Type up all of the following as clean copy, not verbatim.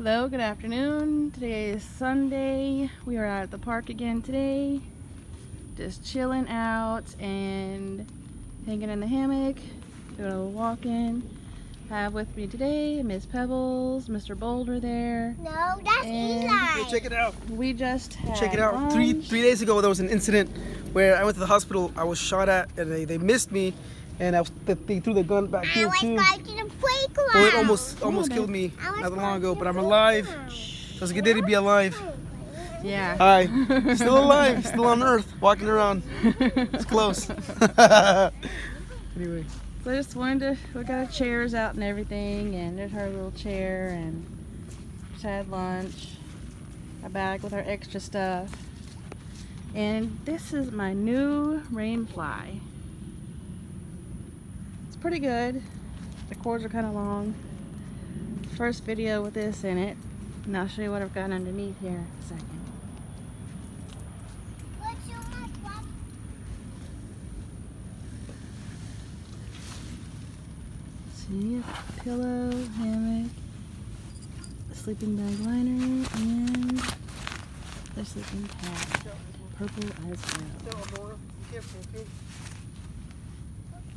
Hello, good afternoon. Today is Sunday. We are out at the park again today. Just chilling out and hanging in the hammock, doing a little walking. Have with me today Miss Pebbles, Mr. Boulder there. No, that's Eli. Hey, check it out. We just had Check it out. lunch. Three days ago, there was an incident where I went to the hospital. I was shot at, and they missed me, and they threw the gun back here too. I was going to the playground. Well, it almost killed me not that long ago, but I'm alive. So it's a good day to be alive. Yeah. Hi, still alive, still on Earth, walking around. It's close. Anyway. So I just wanted to, we got our chairs out and everything, and there's our little chair, and just had lunch, a bag with our extra stuff. And this is my new rain fly. It's pretty good. The cords are kind of long. First video with this in it, and I'll show you what I've got underneath here in a second. See, a pillow, hammock, a sleeping bag liner, and the sleeping pad, purple as well.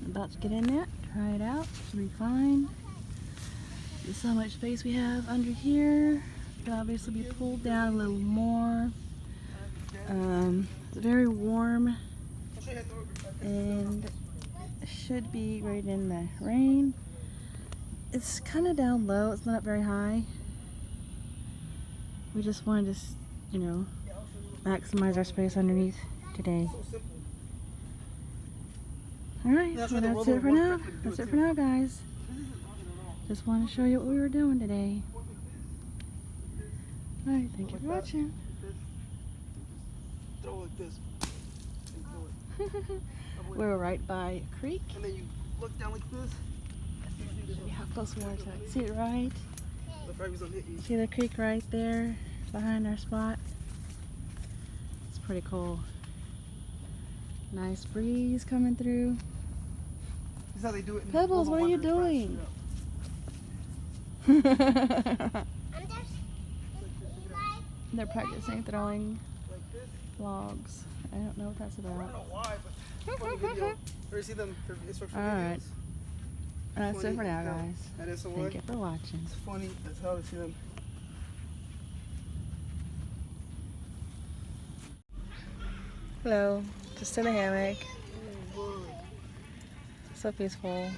I'm about to get in there, try it out, should be fine. This is how much space we have under here. Could obviously be pulled down a little more. It's very warm and should be right in the rain. It's kind of down low, it's not up very high. We just wanted to, you know, maximize our space underneath today. Alright, well, that's it for now. That's it for now, guys. Just wanted to show you what we were doing today. Alright, thank you for watching. Throw it like this. We were right by a creek. And then you look down like this. See how close we are to it. See it right? The fragments don't hit you. See the creek right there behind our spot? It's pretty cool. Nice breeze coming through. This is how they do it. Pebbles, what are you doing? They're practicing throwing logs. I don't know what that's I don't about. know why, but funny video. Ever see them instructional Alright. videos? That's it for now, guys. That is the Thank one. you for watching. It's funny. That's how I see them. Hello. Just in a hammock. So peaceful.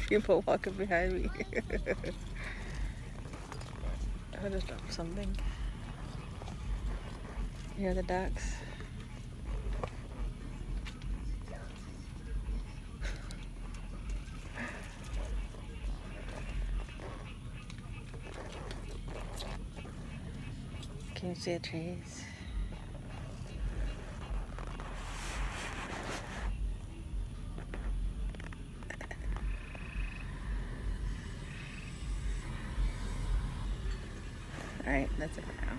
People walking behind me. I just dropped something. Here are the ducks. Can you see the trees? Alright, that's it for now.